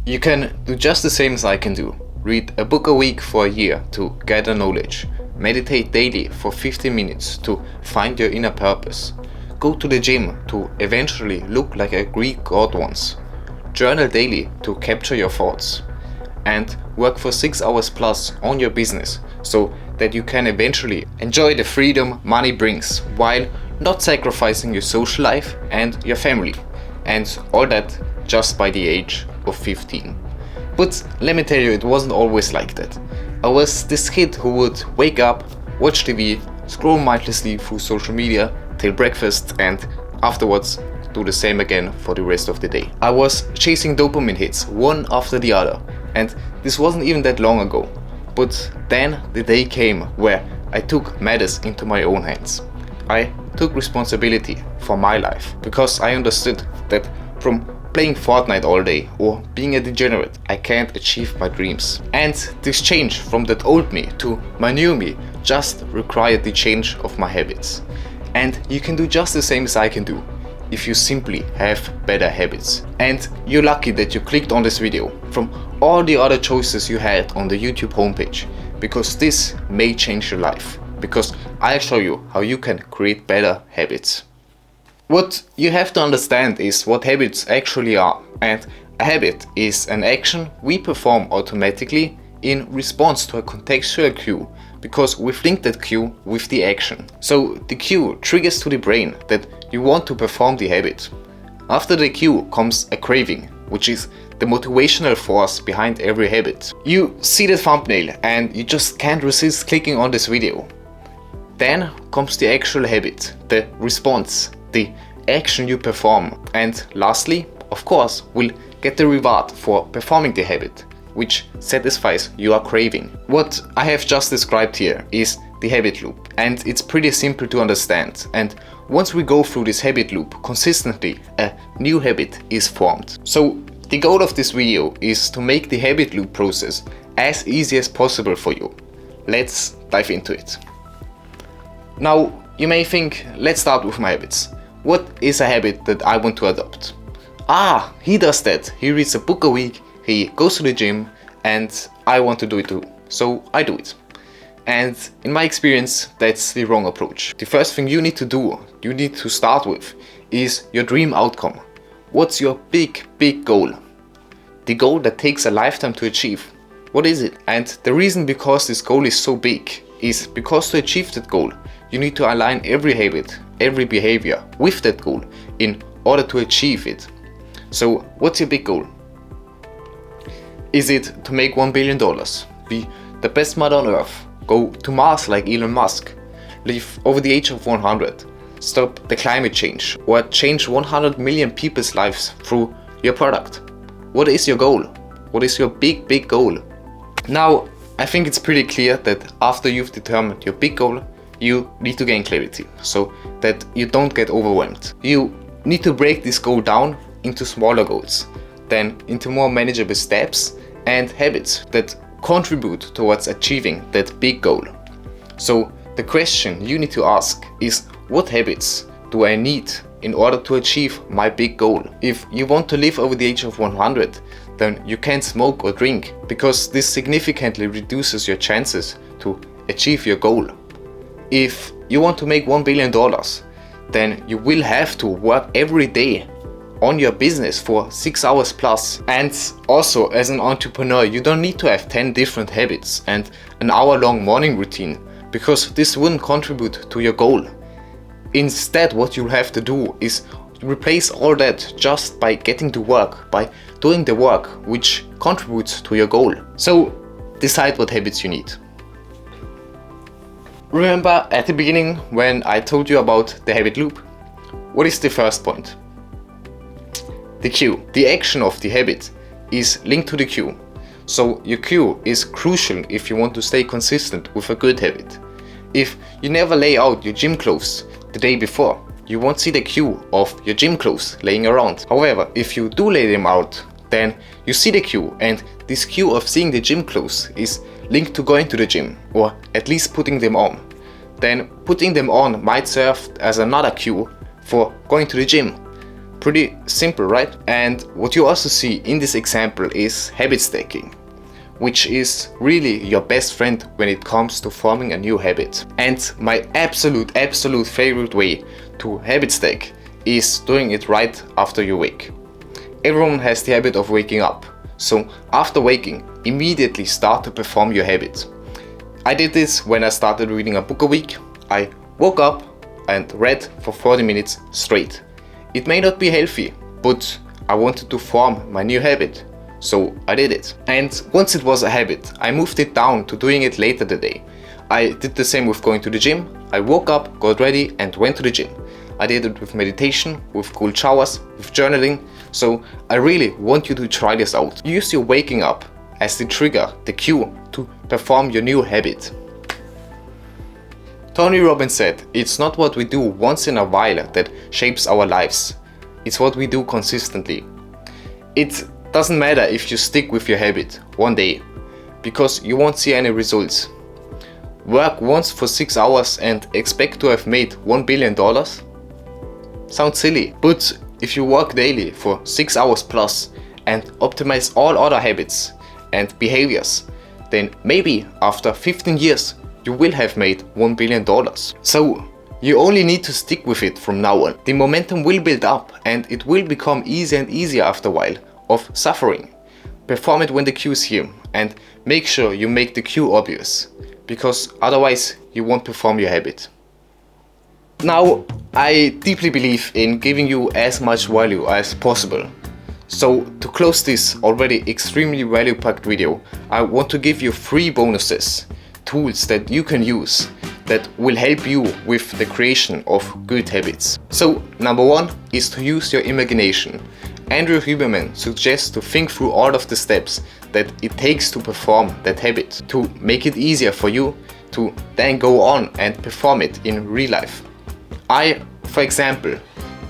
You can do just the same as I can do. Read a book a week for a year to gather knowledge. Meditate daily for 15 minutes to find your inner purpose. Go to the gym to eventually look like a Greek god once. Journal daily to capture your thoughts. And work for 6 hours plus on your business so that you can eventually enjoy the freedom money brings while not sacrificing your social life and your family. And all that just by the age of 15. But let me tell you, it wasn't always like that. I was this kid who would wake up, watch TV, scroll mindlessly through social media till breakfast, and afterwards do the same again for the rest of the day. I was chasing dopamine hits one after the other, and this wasn't even that long ago. But then the day came where I took matters into my own hands. I took responsibility for my life because I understood that from playing Fortnite all day or being a degenerate, I can't achieve my dreams. And this change from that old me to my new me just required the change of my habits. And you can do just the same as I can do if you simply have better habits. And you're lucky that you clicked on this video from all the other choices you had on the YouTube homepage, because this may change your life, because I'll show you how you can create better habits. What you have to understand is what habits actually are, and a habit is an action we perform automatically in response to a contextual cue, because we link that cue with the action. So the cue triggers to the brain that you want to perform the habit. After the cue comes a craving, which is the motivational force behind every habit. You see the thumbnail and you just can't resist clicking on this video. Then comes the actual habit, the response, the action you perform, and lastly, of course, will get the reward for performing the habit, which satisfies your craving. What I have just described here is the habit loop, and it's pretty simple to understand. And once we go through this habit loop consistently, a new habit is formed. So the goal of this video is to make the habit loop process as easy as possible for you. Let's dive into it. Now, you may think, let's start with my habits. What is a habit that I want to adopt? Ah, he does that. He reads a book a week, he goes to the gym, and I want to do it too. So I do it. And in my experience, that's the wrong approach. The first thing you need to do, you need to start with, is your dream outcome. What's your big goal? The goal that takes a lifetime to achieve. What is it? And the reason because this goal is so big is because to achieve that goal, you need to align every habit, every behavior with that goal in order to achieve it. So what's your big goal? Is it to make $1 billion, be the best mother on earth, go to Mars like Elon Musk, live over the age of 100, stop the climate change, or change 100 million people's lives through your product? What is your goal? What is your big goal? Now, I think it's pretty clear that after you've determined your big goal, you need to gain clarity so that you don't get overwhelmed. You need to break this goal down into smaller goals, then into more manageable steps and habits that contribute towards achieving that big goal. So the question you need to ask is, what habits do I need in order to achieve my big goal? If you want to live over the age of 100, then you can't smoke or drink, because this significantly reduces your chances to achieve your goal. If you want to make $1 billion, then you will have to work every day on your business for 6 hours plus. And also, as an entrepreneur, you don't need to have 10 different habits and an hour-long morning routine, because this wouldn't contribute to your goal. Instead, what you'll have to do is replace all that just by getting to work, by doing the work which contributes to your goal. So decide what habits you need. Remember at the beginning when I told you about the habit loop? What is the first point? The cue. The action of the habit is linked to the cue. So your cue is crucial if you want to stay consistent with a good habit. If you never lay out your gym clothes the day before, you won't see the cue of your gym clothes laying around. However, if you do lay them out, then you see the cue, and this cue of seeing the gym clothes is linked to going to the gym, or at least putting them on. Then putting them on might serve as another cue for going to the gym. Pretty simple, right? And what you also see in this example is habit stacking, which is really your best friend when it comes to forming a new habit. And my absolute favorite way to habit stack is doing it right after you wake. Everyone has the habit of waking up. So after waking, immediately start to perform your habit. I did this when I started reading a book a week. I woke up and read for 40 minutes straight. It may not be healthy, but I wanted to form my new habit, so I did it. And once it was a habit, I moved it down to doing it later the day. I did the same with going to the gym. I woke up, got ready and went to the gym. I did it with meditation, with cold showers, with journaling. So I really want you to try this out. Use your waking up as the trigger, the cue to perform your new habit. Tony Robbins said, "It's not what we do once in a while that shapes our lives. It's what we do consistently." It doesn't matter if you stick with your habit one day, because you won't see any results. Work once for 6 hours and expect to have made $1 billion? Sounds silly. But if you work daily for 6 hours plus and optimize all other habits and behaviors, then maybe after 15 years you will have made $1 billion. So you only need to stick with it from now on. The momentum will build up and it will become easier and easier after a while of suffering. Perform it when the cue is here and make sure you make the cue obvious, because otherwise you won't perform your habit. Now, I deeply believe in giving you as much value as possible. So to close this already extremely value-packed video, I want to give you 3 bonuses, tools that you can use that will help you with the creation of good habits. So number 1 is to use your imagination. Andrew Huberman suggests to think through all of the steps that it takes to perform that habit, to make it easier for you to then go on and perform it in real life. I, for example,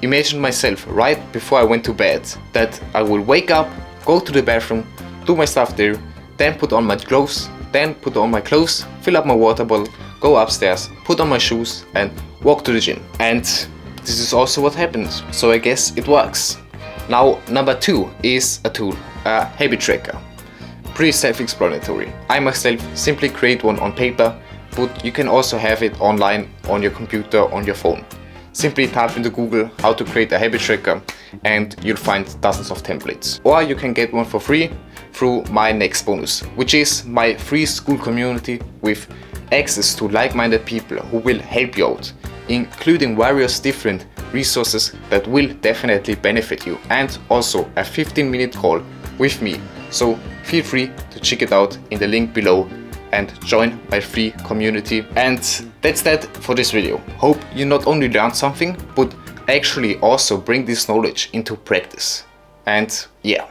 imagine myself right before I went to bed that I will wake up, go to the bathroom, do my stuff there, then put on my clothes, then put on my clothes, fill up my water bottle, go upstairs, put on my shoes and walk to the gym. And this is also what happens, so I guess it works. Now number 2 is a tool, a habit tracker. Pretty self-explanatory. I myself simply create one on paper, but you can also have it online on your computer, on your phone. Simply type into Google how to create a habit tracker and you'll find dozens of templates. Or you can get one for free through my next bonus, which is my free school community with access to like-minded people who will help you out, including various different resources that will definitely benefit you, and also a 15-minute call with me. So feel free to check it out in the link below and join my free community. And that's that for this video. Hope you not only learned something, but actually also bring this knowledge into practice. And yeah.